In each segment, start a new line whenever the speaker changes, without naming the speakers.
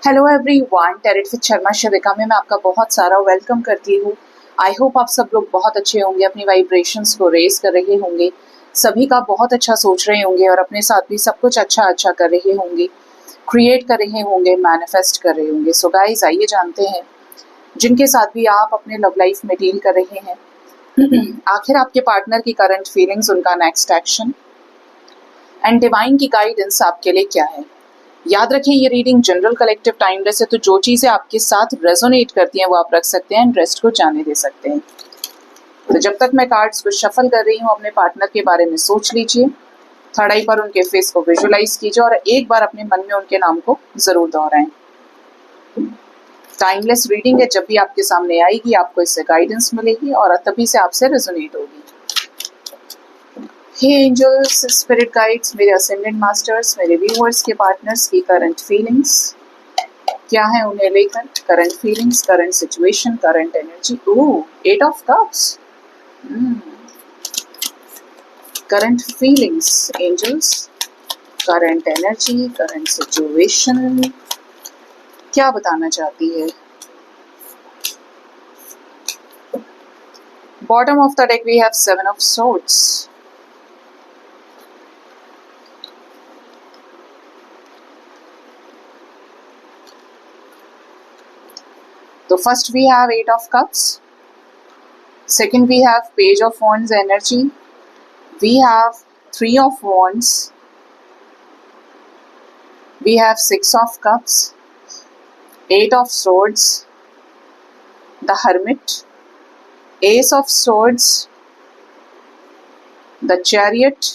Hello everyone, tarot with Sharma Shivika में मैं आपका बहुत सारा वेलकम करती हूँ। आई होप आप सब लोग बहुत अच्छे होंगे, अपनी वाइब्रेशंस को रेज कर रहे होंगे, सभी का बहुत अच्छा सोच रहे होंगे और अपने साथ भी सब कुछ अच्छा अच्छा कर रहे होंगे, क्रिएट कर रहे होंगे, मैनिफेस्ट कर रहे होंगे। सो गाइस, आइए जानते हैं जिनके साथ भी आप अपने लव लाइफ में डील कर रहे हैं आखिर आपके पार्टनर की करंट फीलिंग्स, उनका नेक्स्ट एक्शन एंड डिवाइन की गाइडेंस आपके लिए क्या है। याद रखें, ये रीडिंग जनरल कलेक्टिव टाइमलेस है, तो जो चीजें आपके साथ रेजोनेट करती हैं वो आप रख सकते हैं एंड रेस्ट को जाने दे सकते हैं। तो जब तक मैं कार्ड्स को शफल कर रही हूँ, अपने पार्टनर के बारे में सोच लीजिए, थर्ड आई पर उनके फेस को विजुअलाइज कीजिए और एक बार अपने मन में उनके नाम को जरूर दोहराएं। टाइमलेस रीडिंग है, जब भी आपके सामने आएगी आपको इससे गाइडेंस मिलेगी और तभी से आपसे रेजोनेट होगी। हे एंजल्स, स्पिरिट गाइड्स, मेरे असेंडेंट मास्टर्स, मेरे व्यूअर्स के पार्टनर्स की करंट फीलिंग्स क्या है उन्हें लेकर, current feelings, current situation, current energy. Oh, 8 of cups, current feelings angels, current energy, current situation क्या बताना चाहती है। Bottom of the deck we have 7 of swords. So first we have 8 of cups, second we have page of wands energy, we have 3 of wands, we have 6 of cups, 8 of swords, the hermit, ace of swords, the chariot,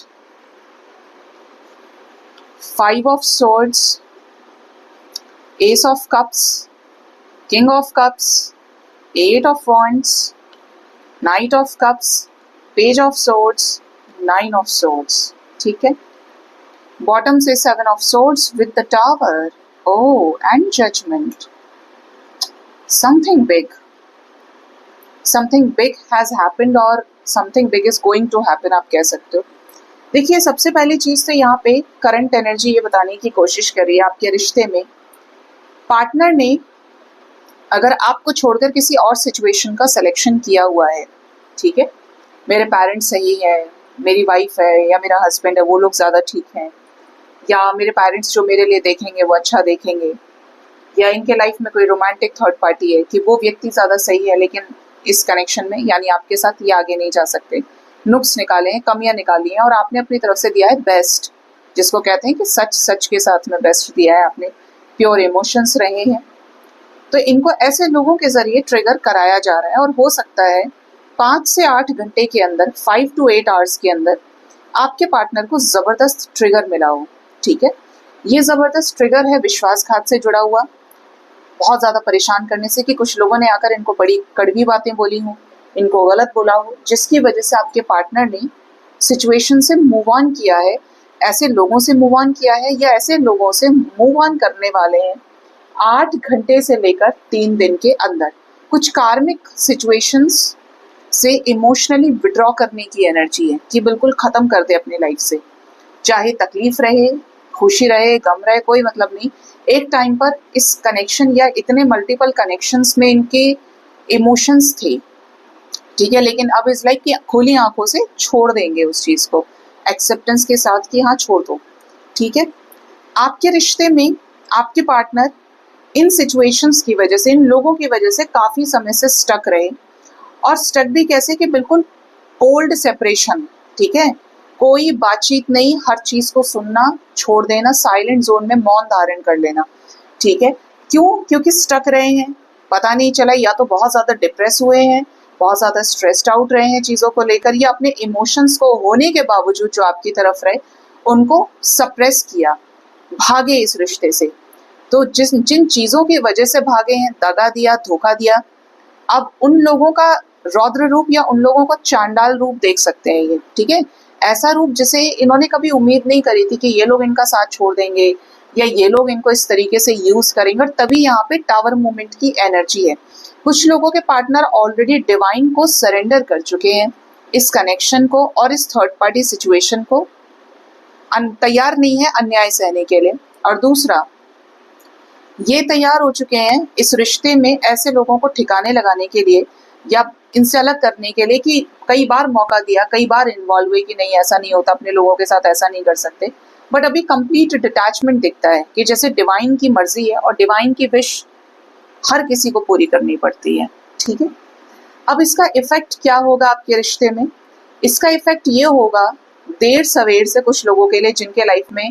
5 of swords, ace of cups, King of Cups, 8 of Wands, Knight of Cups, Page of Swords, 9 of Swords. ठीक है। Bottom से 7 of Swords with the Tower. Oh, and Judgment. Something big has happened or something big is going to happen, आप कह सकते हो। देखिए, सबसे पहली चीज तो यहाँ पे करंट एनर्जी ये बताने की कोशिश कर रही है आपके रिश्ते में पार्टनर ने अगर आपको छोड़कर किसी और सिचुएशन का सिलेक्शन किया हुआ है, ठीक है, मेरे पेरेंट्स सही है, मेरी वाइफ है या मेरा हस्बैंड है वो लोग ज़्यादा ठीक हैं, या मेरे पेरेंट्स जो मेरे लिए देखेंगे वो अच्छा देखेंगे, या इनके लाइफ में कोई रोमांटिक थर्ड पार्टी है कि वो व्यक्ति ज़्यादा सही है लेकिन इस कनेक्शन में यानी आपके साथ ये आगे नहीं जा सकते। नुक्स निकाले हैं, कमियाँ निकाली हैं और आपने अपनी तरफ से दिया है बेस्ट, जिसको कहते हैं कि सच के साथ में बेस्ट दिया है आपने, प्योर इमोशंस रहे हैं। तो इनको ऐसे लोगों के जरिए ट्रिगर कराया जा रहा है और हो सकता है 5 से 8 घंटे के अंदर, 5 to 8 आवर्स के अंदर आपके पार्टनर को जबरदस्त ट्रिगर मिला हो। ठीक है, ये जबरदस्त ट्रिगर है विश्वासघात से जुड़ा हुआ, बहुत ज्यादा परेशान करने से कि कुछ लोगों ने आकर इनको बड़ी कड़वी बातें बोली हों, इनको गलत बोला हो, जिसकी वजह से आपके पार्टनर ने सिचुएशन से मूव ऑन किया है, ऐसे लोगों से मूव ऑन किया है या ऐसे लोगों से मूव ऑन करने वाले हैं 8 घंटे से लेकर 3 दिन के अंदर। कुछ कार्मिक सिचुएशंस से इमोशनली विड्रॉ करने की एनर्जी है कि बिल्कुल खत्म कर दे अपनी लाइफ से, चाहे तकलीफ रहे, खुशी रहे, गम रहे, कोई मतलब नहीं। एक टाइम पर इस कनेक्शन या इतने मल्टीपल कनेक्शंस में इनके इमोशंस थे, ठीक है, लेकिन अब इस लाइक कि खुली आंखों से छोड़ देंगे उस चीज को, एक्सेप्टेंस के साथ कि हाँ छोड़ दो। ठीक है, आपके रिश्ते में आपके पार्टनर इन सिचुएशंस की वजह से, इन लोगों की वजह से काफी समय से स्टक रहे, और स्टक भी कैसे कि बिल्कुल कोल्ड सेपरेशन। ठीक है, कोई बातचीत नहीं, हर चीज को सुनना, छोड़ देना, साइलेंट जोन में मौन धारण कर लेना। ठीक है, क्यों? क्योंकि स्टक रहे हैं, पता नहीं चला, या तो बहुत ज्यादा डिप्रेस हुए हैं, बहुत ज्यादा स्ट्रेस्ड आउट रहे हैं चीजों को लेकर, या अपने इमोशंस को होने के बावजूद जो आपकी तरफ रहे उनको सप्रेस किया, भागे इस रिश्ते से। तो जिन चीजों की वजह से भागे हैं, दगा दिया, धोखा दिया, अब उन लोगों का रौद्र रूप या उन लोगों का चांडाल रूप देख सकते हैं ये। ठीक है, ऐसा रूप जिसे इन्होंने कभी उम्मीद नहीं करी थी कि ये लोग इनका साथ छोड़ देंगे या ये लोग इनको इस तरीके से यूज करेंगे, और तभी यहाँ पे टावर मूवमेंट की एनर्जी है। कुछ लोगों के पार्टनर ऑलरेडी डिवाइन को सरेंडर कर चुके हैं, इस कनेक्शन को और इस थर्ड पार्टी सिचुएशन को तैयार नहीं है अन्याय सहने के लिए। और दूसरा, ये तैयार हो चुके हैं इस रिश्ते में ऐसे लोगों को ठिकाने लगाने के लिए या इनसे अलग करने के लिए कि कई बार मौका दिया, कई बार इन्वॉल्व हुए कि नहीं ऐसा नहीं होता, अपने लोगों के साथ ऐसा नहीं कर सकते, बट अभी कंप्लीट डिटैचमेंट दिखता है कि जैसे डिवाइन की मर्जी है और डिवाइन की विश हर किसी को पूरी करनी पड़ती है। ठीक है, अब इसका इफेक्ट क्या होगा आपके रिश्ते में? इसका इफेक्ट ये होगा देर सवेर से कुछ लोगों के लिए जिनके लाइफ में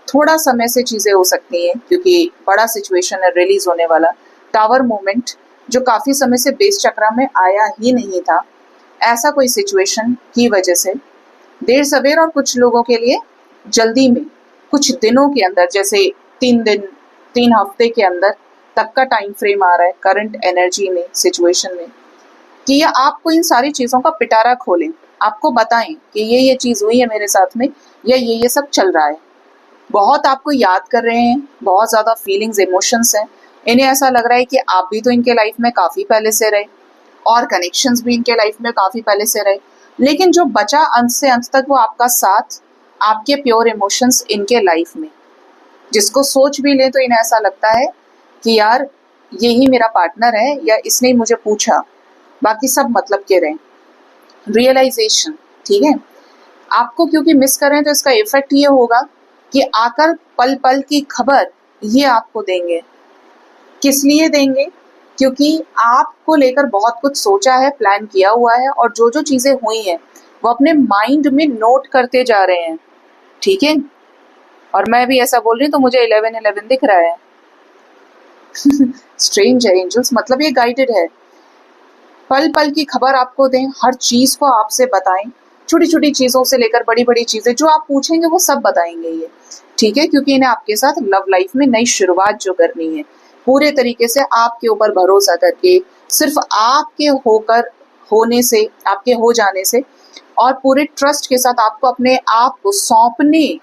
थोड़ा समय से चीजें हो सकती हैं क्योंकि बड़ा सिचुएशन है रिलीज होने वाला। टावर मूवमेंट जो काफी समय से बेस चक्रा में आया ही नहीं था, ऐसा कोई सिचुएशन की वजह से देर सवेर, और कुछ लोगों के लिए जल्दी में कुछ दिनों के अंदर, जैसे 3 दिन 3 हफ्ते के अंदर तक का टाइम फ्रेम आ रहा है करंट एनर्जी में, सिचुएशन में, कि ये आपको इन सारी चीजों का पिटारा खोलें, आपको बताएं कि ये चीज हुई है मेरे साथ में या ये सब चल रहा है। बहुत आपको याद कर रहे हैं, बहुत ज्यादा फीलिंग्स इमोशंस हैं, इन्हें ऐसा लग रहा है कि आप भी तो इनके लाइफ में काफी पहले से रहे और कनेक्शंस भी इनके लाइफ में काफी पहले से रहे, लेकिन जो बचा अंत से अंत तक वो आपका साथ, आपके प्योर इमोशंस इनके लाइफ में, जिसको सोच भी ले तो इन्हें ऐसा लगता है कि यार यही मेरा पार्टनर है या इसने ही मुझे पूछा, बाकी सब मतलब के रहे। रियलाइजेशन, ठीक है, आपको क्योंकि मिस कर रहे हैं तो इसका इफेक्ट ये होगा कि आकर पल पल की खबर ये आपको देंगे। किस लिए देंगे? क्योंकि आपको लेकर बहुत कुछ सोचा है, प्लान किया हुआ है, और जो जो चीजें हुई हैं वो अपने माइंड में नोट करते जा रहे हैं। ठीक है, और मैं भी ऐसा बोल रही हूँ तो मुझे 11-11 दिख रहा है। स्ट्रेंज है एंजल्स, मतलब ये गाइडेड है। पल पल की खबर आपको दें, हर चीज को आपसे बताएं, छोटी छोटी चीजों से लेकर बड़ी बड़ी चीजें जो आप पूछेंगे वो सब बताएंगे ये। ठीक है, क्योंकि इन्हें आपके साथ लव लाइफ में नई शुरुआत जो करनी है, पूरे तरीके से आपके ऊपर भरोसा करके, सिर्फ आपके होकर होने से, आपके हो जाने से और पूरे ट्रस्ट के साथ आपको अपने आप को सौंपने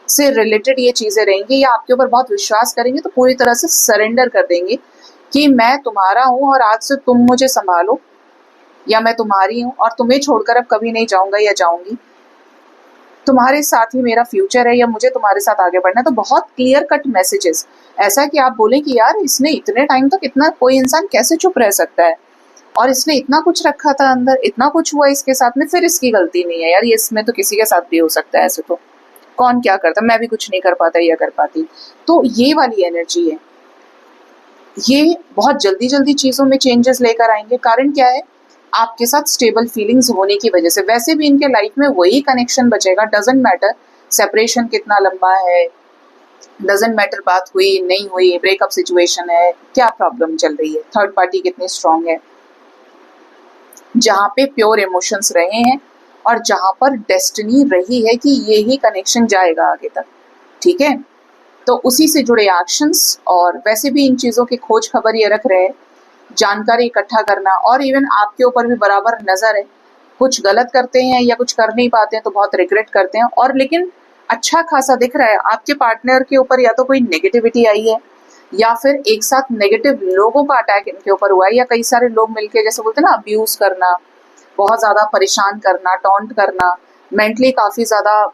से रिलेटेड ये चीजें रहेंगी, या आपके ऊपर बहुत विश्वास करेंगे तो पूरी तरह से सरेंडर कर देंगे कि मैं तुम्हारा हूं और आज से तुम मुझे संभालो, या मैं तुम्हारी हूं और तुम्हें छोड़कर अब कभी नहीं जाऊंगा या जाऊंगी, तुम्हारे साथ ही मेरा फ्यूचर है या मुझे तुम्हारे साथ आगे बढ़ना है। तो बहुत क्लियर कट मैसेजेस, ऐसा कि आप बोलें कि यार इसने इतने टाइम तक इतना, कोई इंसान कैसे चुप रह सकता है, और इसने इतना कुछ रखा था अंदर, इतना कुछ हुआ इसके साथ में, फिर इसकी गलती नहीं है यार, ये इसमें तो किसी के साथ भी हो सकता है, ऐसे तो कौन क्या करता, मैं भी कुछ नहीं कर पाता या कर पाती। तो ये वाली एनर्जी है, ये बहुत जल्दी जल्दी चीजों में चेंजेस लेकर आएंगे। कारण क्या है? आपके साथ स्टेबल फीलिंग्स होने की वजह से। वैसे भी इनके लाइफ में वही कनेक्शन बचेगा, डजेंट मैटर सेपरेशन कितना लंबा है, डजेंट मैटर बात हुई नहीं हुई, ब्रेकअप सिचुएशन है, क्या प्रॉब्लम चल रही है, थर्ड पार्टी कितनी स्ट्रांग है, जहाँ पे प्योर इमोशंस रहे हैं और जहाँ पर डेस्टिनी रही है कि ये ही कनेक्शन जाएगा आगे तक। ठीक है, तो उसी से जुड़े एक्शंस, और वैसे भी इन चीज़ों की खोज खबर ये रख रहे हैं, जानकारी इकट्ठा करना, और इवन आपके ऊपर भी बराबर नज़र है, कुछ गलत करते हैं या कुछ कर नहीं पाते हैं तो बहुत रिग्रेट करते हैं, और लेकिन अच्छा खासा दिख रहा है आपके पार्टनर के ऊपर या तो कोई नेगेटिविटी आई है या फिर एक साथ नेगेटिव लोगों का अटैक इनके ऊपर हुआ है, या कई सारे लोग मिलके जैसे बोलते हैं ना अब्यूज करना, बहुत ज़्यादा परेशान करना, टॉन्ट करना, मेंटली काफ़ी ज़्यादा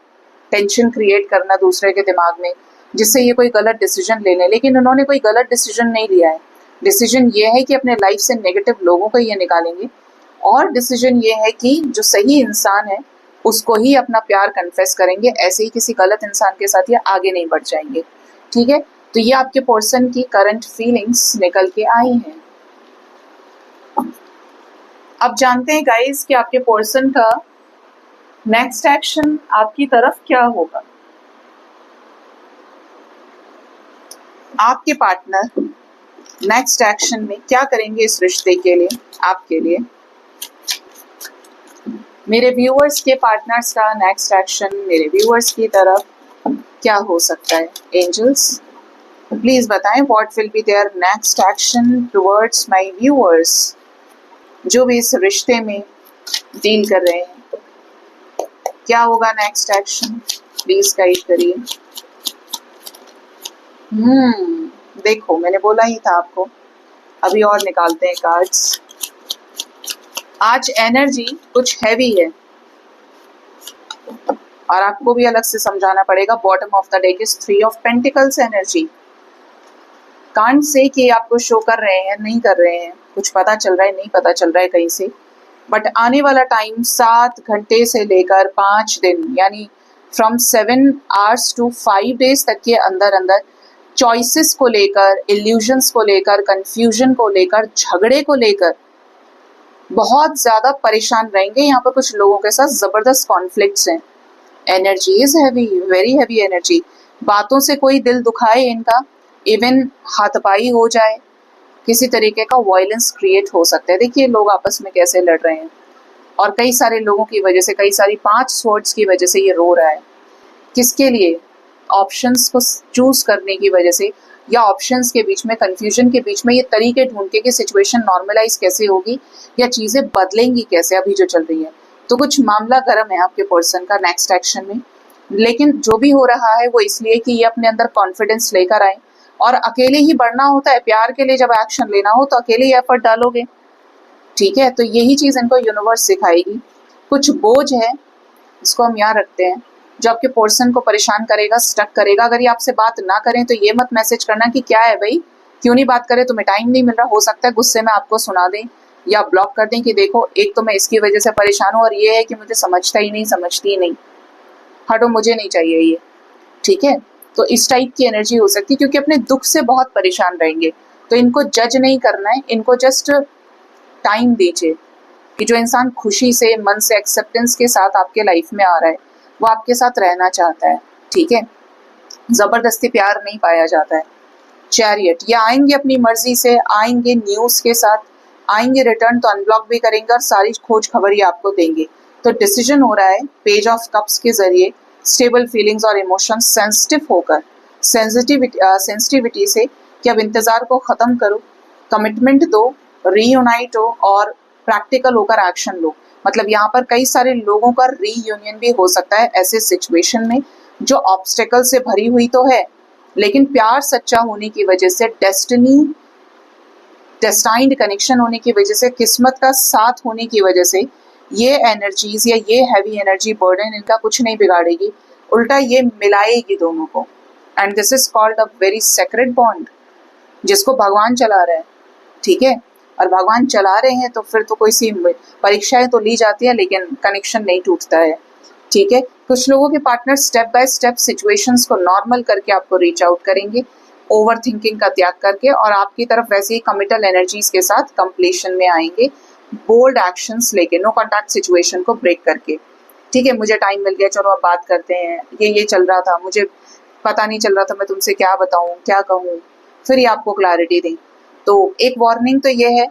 टेंशन क्रिएट करना दूसरे के दिमाग में, जिससे ये कोई गलत डिसीजन ले लें। लेकिन उन्होंने कोई गलत डिसीजन नहीं लिया है, डिसीजन ये है कि अपने लाइफ से नेगेटिव लोगों को ये निकालेंगे, और डिसीजन ये है कि जो सही इंसान है उसको ही अपना प्यार कन्फेस करेंगे, ऐसे ही किसी गलत इंसान के साथ ये आगे नहीं बढ़ जाएंगे। ठीक है, तो ये आपके पर्सन की करंट फीलिंग्स निकल के आई हैं। अब जानते हैं गाइस कि आपके पर्सन का नेक्स्ट एक्शन आपकी तरफ क्या होगा। आपके पार्टनर नेक्स्ट एक्शन में क्या करेंगे इस रिश्ते के लिए, आपके लिए। मेरे व्यूअर्स के पार्टनर्स का नेक्स्ट एक्शन मेरे व्यूअर्स की तरफ क्या हो सकता है? एंजल्स प्लीज बताएं, what will be their next action towards my viewers, जो भी इस रिश्ते में डील कर रहे हैं। क्या होगा नेक्स्ट एक्शन, प्लीज गाइड करिए। देखो मैंने बोला ही था आपको, अभी और निकालते हैं कार्ड्स। आज एनर्जी कुछ हैवी है और आपको भी अलग से समझाना पड़ेगा। Bottom of the deck is 3 of pentacles energy. Can't say कि आपको शो कर रहे हैं नहीं कर रहे हैं, कुछ पता चल रहा है नहीं पता चल रहा है कहीं से, बट आने वाला टाइम 7 घंटे से लेकर 5 दिन यानी फ्रॉम 7 hours to 5 days तक के अंदर अंदर चॉइसेस को लेकर, इल्यूजन्स को लेकर, कंफ्यूजन को लेकर, झगड़े को लेकर बहुत ज्यादा परेशान रहेंगे। यहाँ पर कुछ लोगों के साथ जबरदस्त कॉन्फ्लिक्ट्स हैं। Energy is heavy, very heavy energy. बातों से कोई दिल दुखाए इनका, इवन हाथापाई हो जाए, किसी तरीके का वायलेंस क्रिएट हो सकता है। देखिए लोग आपस में कैसे लड़ रहे हैं और कई सारे लोगों की वजह से, कई सारी 5 swords की वजह से ये रो रहा है। किसके लिए? ऑप्शंस को चूज करने की वजह से, या ऑप्शंस के बीच में, कंफ्यूजन के बीच में ये तरीके ढूंढ के कि सिचुएशन नॉर्मलाइज कैसे होगी या चीजें बदलेंगी कैसे अभी जो चल रही है। तो कुछ मामला गर्म है आपके पर्सन का नेक्स्ट एक्शन में, लेकिन जो भी हो रहा है वो इसलिए कि ये अपने अंदर कॉन्फिडेंस लेकर आए। और अकेले ही बढ़ना होता है प्यार के लिए, जब एक्शन लेना हो तो अकेले ही एफर्ट डालोगे, ठीक है। तो यही चीज इनको यूनिवर्स सिखाएगी। कुछ बोझ है, इसको हम यहाँ रखते हैं, जो आपके पर्सन को परेशान करेगा, स्टक करेगा। अगर ये आपसे बात ना करें तो ये मत मैसेज करना कि क्या है भाई, क्यों नहीं बात करे, तुम्हें टाइम नहीं मिल रहा। हो सकता है गुस्से में आपको सुना दें या ब्लॉक कर दें कि देखो एक तो मैं इसकी वजह से परेशान हूँ और ये है कि मुझे समझता ही नहीं, समझती ही नहीं, हटो मुझे नहीं चाहिए ये, ठीक है। तो इस टाइप की एनर्जी हो सकती है, क्योंकि अपने दुख से बहुत परेशान रहेंगे। तो इनको जज नहीं करना है, इनको जस्ट टाइम दीजिए कि जो इंसान खुशी से, मन से, एक्सेप्टेंस के साथ आपके लाइफ में आ रहा है वो आपके साथ रहना चाहता है, ठीक है। जबरदस्ती प्यार नहीं पाया जाता है। चैरियट, ये आएंगे अपनी मर्जी से, आएंगे न्यूज के साथ, आएंगे रिटर्न तो अनब्लॉक भी करेंगे और सारी खोज खबर ही आपको देंगे। तो डिसीजन हो रहा है पेज ऑफ कप्स के जरिए, स्टेबल फीलिंग्स और इमोशंस सेंसिटिव होकर, सेंसिटिविटी से कि अब इंतजार को खत्म करो, कमिटमेंट दो, रीयूनाइट हो और प्रैक्टिकल होकर एक्शन लो। मतलब यहाँ पर कई सारे लोगों का रीयूनियन भी हो सकता है ऐसे सिचुएशन में जो ऑब्स्टेकल से भरी हुई तो है, लेकिन प्यार सच्चा होने की वजह से, डेस्टाइन्ड कनेक्शन होने की वजह से, किस्मत का साथ होने की वजह से ये एनर्जीज या ये हैवी एनर्जी बर्डन इनका कुछ नहीं बिगाड़ेगी, उल्टा ये मिलाएगी दोनों को। And this is called a very sacred bond, जिसको भगवान चला रहा है, ठीक है। और भगवान चला रहे हैं तो फिर तो कोई सी परीक्षाएं तो ली जाती है लेकिन कनेक्शन नहीं टूटता है, ठीक है। कुछ लोगों के partner step by step situations को नॉर्मल करके आपको रीच आउट करेंगे, ओवर थिंकिंग का त्याग करके, और आपकी तरफ वैसे ही कमिटल एनर्जीज के साथ कंप्लीशन में आएंगे, बोल्ड एक्शंस लेके, नो कॉन्टैक्ट सिचुएशन को ब्रेक करके, ठीक है। मुझे टाइम मिल गया, चलो अब बात करते हैं, ये चल रहा था, मुझे पता नहीं चल रहा था मैं तुमसे क्या बताऊं, क्या कहूँ, फिर ये आपको क्लैरिटी दें। तो एक वार्निंग तो ये है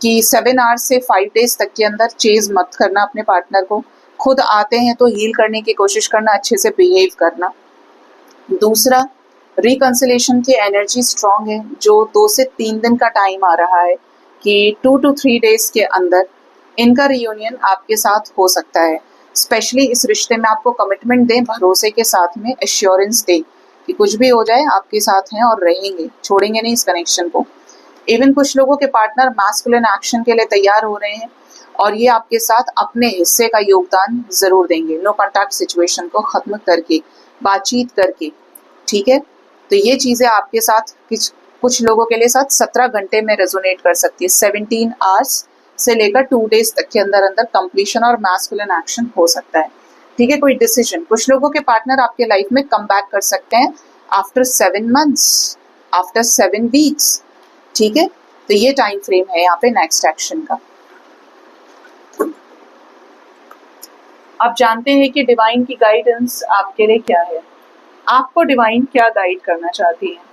कि 7 hours से 5 days तक के अंदर चेज मत करना अपने पार्टनर को। खुद आते हैं तो हील करने की कोशिश करना, अच्छे से बिहेव करना। दूसरा, रिकंसिलेशन की एनर्जी स्ट्रांग है, जो 2 से 3 दिन का टाइम आ रहा है कि 2 to 3 days के अंदर इनका रियूनियन आपके साथ हो सकता है। स्पेशली इस रिश्ते में आपको कमिटमेंट दें, भरोसे के साथ में एश्योरेंस दें कि कुछ भी हो जाए आपके साथ हैं और रहेंगे, छोड़ेंगे नहीं इस कनेक्शन को। इवन कुछ लोगों के पार्टनर मैस्कुलिन एक्शन के लिए तैयार हो रहे हैं और ये आपके साथ अपने हिस्से का योगदान जरूर देंगे, नो कॉन्टैक्ट सिचुएशन को खत्म करके, बातचीत करके, ठीक है। तो ये चीजें आपके साथ कुछ लोगों के लिए साथ 17 घंटे में रेजोनेट कर सकती है। 17 hours से लेकर 2 days तक के अंदर अंदर कंप्लीशन और मैस्कुलिन एक्शन हो सकता है, ठीक है। कोई डिसीजन, कुछ लोगों के पार्टनर आपके लाइफ में कम बैक कर सकते हैं आफ्टर 7 months, आफ्टर 7 weeks, ठीक है। तो ये टाइम फ्रेम है यहाँ पे नेक्स्ट एक्शन का। आप जानते हैं कि डिवाइन की गाइडेंस आपके लिए क्या है, आपको डिवाइन क्या गाइड करना चाहती है।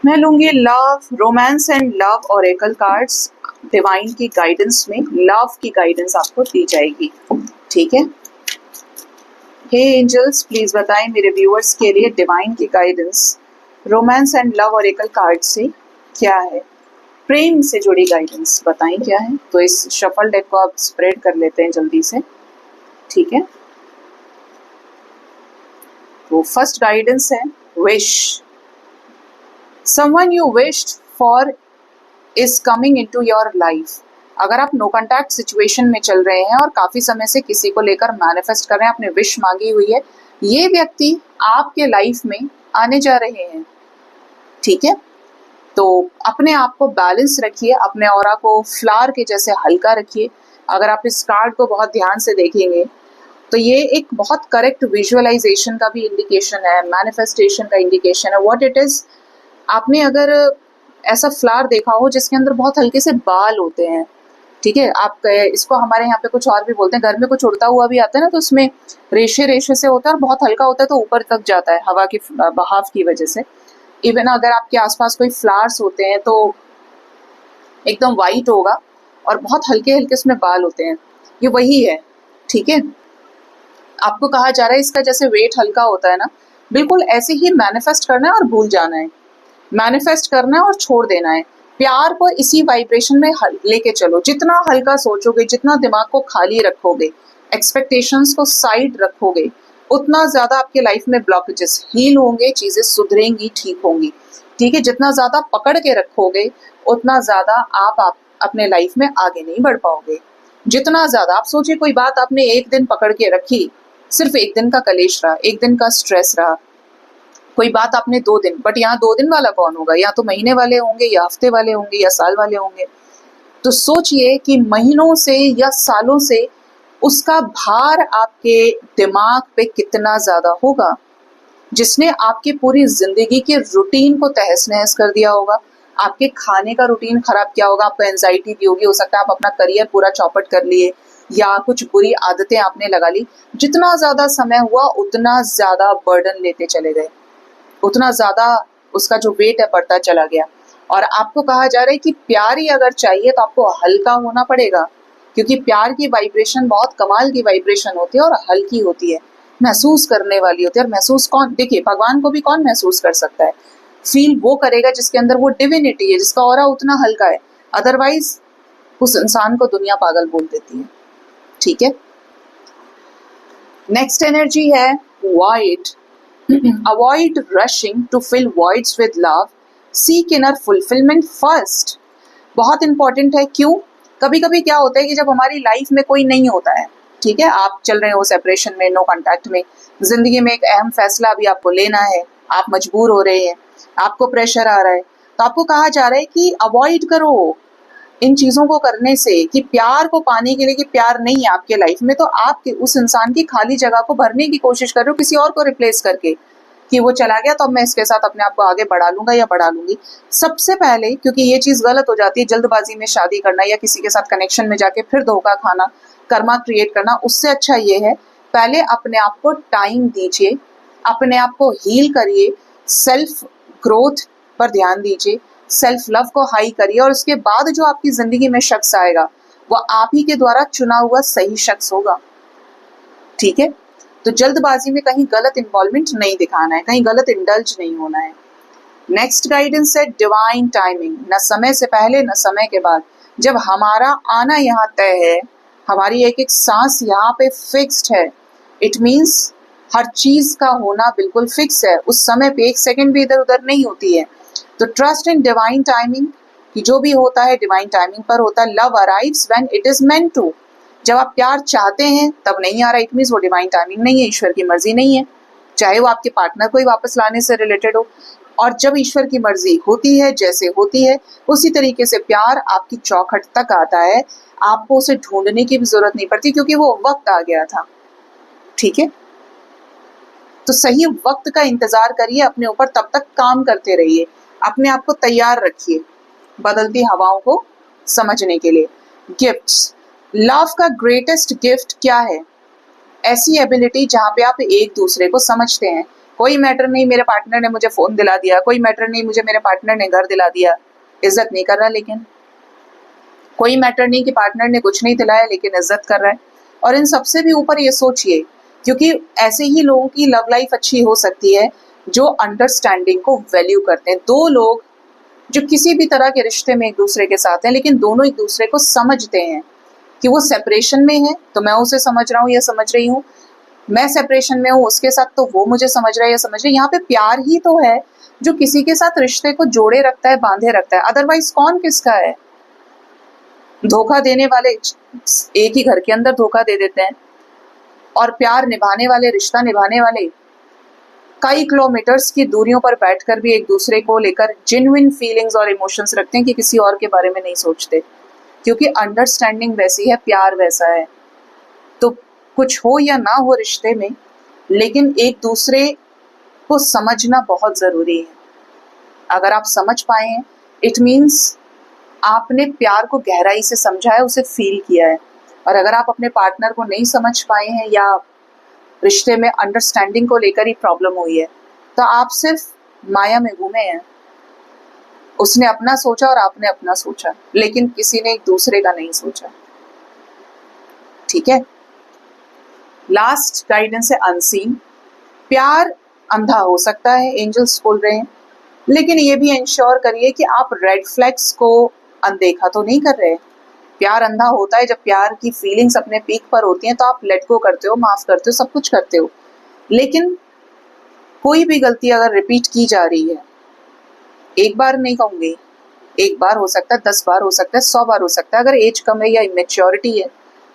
मैं लूंगी love, romance and love Oracle cards. Divine की गाइडेंस में लव की गाइडेंस आपको दी जाएगी, ठीक है। हे एंजल्स, प्लीज बताएं मेरे व्यूअर्स के लिए डिवाइन की guidance romance and love Oracle card से क्या है। प्रेम से जुड़ी गाइडेंस बताएं क्या है। तो इस शफल डेक को आप स्प्रेड कर लेते हैं जल्दी से, ठीक है। तो फर्स्ट गाइडेंस है wish. Someone you wished for is coming into your life. अगर आप नो कॉन्टैक्ट सिचुएशन में चल रहे हैं और काफी समय से किसी को लेकर मैनिफेस्ट कर रहे हैं, आपने विश मांगी हुई है, ये व्यक्ति आपके लाइफ में आने जा रहे हैं, ठीक है। तो अपने आप को बैलेंस रखिए, अपने ऑरा को फ्लावर के जैसे हल्का रखिए। अगर आप इस कार्ड को बहुत ध्यान से देखेंगे तो ये एक बहुत करेक्ट विजुअलाइजेशन का भी इंडिकेशन है, मैनिफेस्टेशन का इंडिकेशन है। व्हाट इट इज, आपने अगर ऐसा फ्लावर देखा हो जिसके अंदर बहुत हल्के से बाल होते हैं, ठीक है, आप इसको हमारे यहाँ पे कुछ और भी बोलते हैं, घर में कुछ उड़ता हुआ भी आता है ना, तो उसमें रेशे रेशे से होता है और बहुत हल्का होता है, तो ऊपर तक जाता है हवा की बहाव की वजह से। इवन अगर आपके आसपास कोई फ्लावर्स होते हैं तो एकदम वाइट होगा और बहुत हल्के हल्के उसमें बाल होते हैं, ये वही है, ठीक है। आपको कहा जा रहा है इसका जैसे वेट हल्का होता है ना, बिल्कुल ऐसे ही मैनिफेस्ट करना है और भूल जाना है, मैनिफेस्ट करना है और छोड़ देना है। प्यार को इसी वाइब्रेशन में लेके चलो, जितना हल्का सोचोगे, जितना दिमाग को खाली रखोगे, एक्सपेक्टेशंस को साइड रखोगे, उतना ज्यादा आपके लाइफ में ब्लॉकेजेस हील होंगे, चीजें सुधरेंगी, ठीक होंगी, ठीक है। जितना ज्यादा पकड़ के रखोगे उतना ज्यादा आप अपने लाइफ में आगे नहीं बढ़ पाओगे। जितना ज्यादा आप सोचिए, कोई बात आपने एक दिन पकड़ के रखी, सिर्फ एक दिन का कलेश रहा, एक दिन का स्ट्रेस रहा, कोई बात आपने 2 दिन, बट यहाँ 2 दिन वाला कौन होगा, या तो महीने वाले होंगे, या हफ्ते वाले होंगे, या साल वाले होंगे। तो सोचिए कि महीनों से या सालों से उसका भार आपके दिमाग पे कितना ज्यादा होगा, जिसने आपकी पूरी जिंदगी के रूटीन को तहस नहस कर दिया होगा। आपके खाने का रूटीन खराब किया होगा, आपको एंजाइटी दी होगी, हो सकता है आप अपना करियर पूरा चौपट कर लिए, या कुछ बुरी आदतें आपने लगा ली। जितना ज्यादा समय हुआ उतना ज्यादा बर्डन लेते चले गए, उतना ज्यादा उसका जो वेट है बढ़ता चला गया। और आपको कहा जा रहा है कि प्यार ही अगर चाहिए तो आपको हल्का होना पड़ेगा, क्योंकि प्यार की वाइब्रेशन बहुत कमाल की वाइब्रेशन होती है और हल्की होती है, महसूस करने वाली होती है। और महसूस कौन, देखिए भगवान को भी कौन महसूस कर सकता है, फील वो करेगा जिसके अंदर वो डिविनिटी है, जिसका ऑरा उतना हल्का है। अदरवाइज उस इंसान को दुनिया पागल बोल देती है, ठीक है। नेक्स्ट एनर्जी है white. Avoid rushing to fill voids with love. Seek inner fulfillment first. बहुत इंपॉर्टेंट है। क्यों? कभी कभी क्या होता है कि जब हमारी लाइफ में कोई नहीं होता है, ठीक है, आप चल रहे हो सेपरेशन में, नो कॉन्टैक्ट में, जिंदगी में एक अहम फैसला अभी आपको लेना है, आप मजबूर हो रहे हैं, आपको प्रेशर आ रहा है, तो आपको कहा जा रहा है कि अवॉइड करो इन चीजों को करने से, कि प्यार को पाने के लिए, कि प्यार नहीं है आपके लाइफ में तो आप उस इंसान की खाली जगह को भरने की कोशिश कर रहे हो किसी और को रिप्लेस करके, कि वो चला गया तो अब मैं इसके साथ अपने आप को आगे बढ़ा लूंगा या बढ़ा लूंगी। सबसे पहले, क्योंकि ये चीज गलत हो जाती है, जल्दबाजी में शादी करना या किसी के साथ कनेक्शन में जाके फिर धोखा खाना, कर्मा क्रिएट करना, उससे अच्छा ये है पहले अपने आप को टाइम दीजिए, अपने आप को हील करिए, सेल्फ ग्रोथ पर ध्यान दीजिए, सेल्फ लव को हाई करिए, और उसके बाद जो आपकी जिंदगी में शख्स आएगा वो आप ही के द्वारा चुना हुआ सही शख्स होगा, ठीक है। तो जल्दबाजी में कहीं गलत इन्वॉल्वमेंट नहीं दिखाना है, कहीं गलत इंडल्ज नहीं होना है। नेक्स्ट गाइडेंस है डिवाइन टाइमिंग, न समय से पहले न समय के बाद। जब हमारा आना यहाँ तय है, हमारी एक एक सांस यहाँ पे फिक्स्ड है, इट मीन्स हर चीज का होना बिल्कुल फिक्स है, उस समय पे एक सेकंड भी इधर उधर नहीं होती है। तो ट्रस्ट इन डिवाइन टाइमिंग, कि जो भी होता है डिवाइन टाइमिंग पर होता है। Love arrives when it is meant to. जब आप प्यार चाहते हैं तब नहीं आ रहा, इट मीन्स वो डिवाइन टाइमिंग नहीं है, ईश्वर की मर्जी नहीं है, चाहे वो आपके पार्टनर को ही वापस लाने से रिलेटेड हो। और जब ईश्वर की मर्जी होती है, जैसे होती है, उसी तरीके से प्यार आपकी चौखट तक आता है, आपको उसे ढूंढने की भी जरूरत नहीं पड़ती, क्योंकि वो वक्त आ गया था, ठीक है। तो सही वक्त का इंतजार करिए, अपने ऊपर तब तक काम करते रहिए, अपने आप को तैयार रखिए बदलती हवाओं को समझने के लिए। गिफ्ट्स, लव का ग्रेटेस्ट गिफ्ट क्या है? ऐसी एबिलिटी जहाँ पे आप एक दूसरे को समझते हैं। कोई मैटर नहीं मेरे पार्टनर ने मुझे फोन दिला दिया, कोई मैटर नहीं मुझे मेरे पार्टनर ने घर दिला दिया, इज्जत नहीं कर रहा, लेकिन कोई मैटर नहीं कि पार्टनर ने कुछ नहीं दिलाया लेकिन इज्जत कर रहा है। और इन सबसे भी ऊपर ये सोचिए, क्योंकि ऐसे ही लोगों की लव लाइफ अच्छी हो सकती है जो अंडरस्टैंडिंग को वैल्यू करते हैं। 2 लोग जो किसी भी तरह के रिश्ते में एक दूसरे के साथ हैं, लेकिन दोनों एक दूसरे को समझते हैं कि वो सेपरेशन में है तो मैं उसे समझ रहा हूँ या समझ रही हूँ, मैं सेपरेशन में हूँ उसके साथ तो वो मुझे समझ रहा है या समझ रही है। यहाँ पे प्यार ही तो है जो किसी के साथ रिश्ते को जोड़े रखता है, बांधे रखता है, अदरवाइज कौन किसका है? धोखा देने वाले एक ही घर के अंदर धोखा दे देते हैं, और प्यार निभाने वाले, रिश्ता निभाने वाले कई किलोमीटर्स की दूरियों पर बैठकर भी एक दूसरे को लेकर जेन्युइन फीलिंग्स और इमोशंस रखते हैं कि किसी और के बारे में नहीं सोचते, क्योंकि अंडरस्टैंडिंग वैसी है, प्यार वैसा है। तो कुछ हो या ना हो रिश्ते में, लेकिन एक दूसरे को समझना बहुत जरूरी है। अगर आप समझ पाए हैं, इट मीन्स आपने प्यार को गहराई से समझा है, उसे फील किया है। और अगर आप अपने पार्टनर को नहीं समझ पाए हैं या रिश्ते में अंडरस्टैंडिंग को लेकर ही प्रॉब्लम हुई है, तो आप सिर्फ माया में घूमे हैं। उसने अपना सोचा और आपने अपना सोचा, लेकिन किसी ने एक दूसरे का नहीं सोचा। ठीक है। लास्ट गाइडेंस है अनसीन। प्यार अंधा हो सकता है, एंजल्स बोल रहे हैं, लेकिन ये भी इंश्योर करिए कि आप रेड फ्लैग्स को अनदेखा तो नहीं कर रहे। प्यार अंधा होता है जब प्यार की फीलिंग्स अपने पीक पर होती हैं, तो आप लेट गो करते हो, माफ करते हो, सब कुछ करते हो। लेकिन कोई भी गलती अगर रिपीट की जा रही है, एक बार नहीं कहूंगी, एक बार हो सकता है, 10 बार हो सकता है, 100 बार हो सकता है, अगर एज कम है या इमेच्योरिटी है,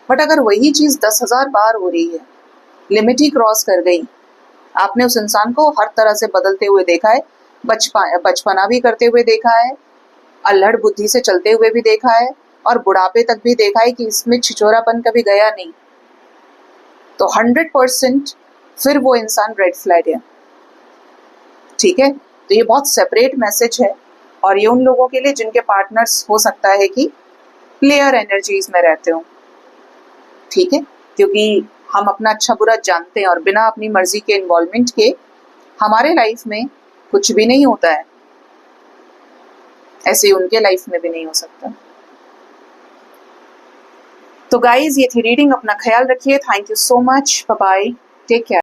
बट अगर वही चीज 10,000 बार हो रही है, लिमिट ही क्रॉस कर गई, आपने उस इंसान को हर तरह से बदलते हुए देखा है, बचपना भी करते हुए देखा है, अल्हड़ बुद्धि से चलते हुए भी देखा है, और बुढ़ापे तक भी देखा है कि इसमें छिछोरापन कभी गया नहीं, तो 100% फिर वो इंसान रेड फ्लैग है। ठीक है। तो ये बहुत सेपरेट मैसेज है, और ये उन लोगों के लिए जिनके पार्टनर्स हो सकता है कि प्लेयर एनर्जीज में रहते हो। ठीक है। क्योंकि हम अपना अच्छा बुरा जानते हैं, और बिना अपनी मर्जी के इन्वॉल्वमेंट के हमारे लाइफ में कुछ भी नहीं होता है, ऐसे उनके लाइफ में भी नहीं हो सकता। तो गाइज, ये थी रीडिंग। अपना ख्याल रखिए। Thank you so much. Bye bye. Take care.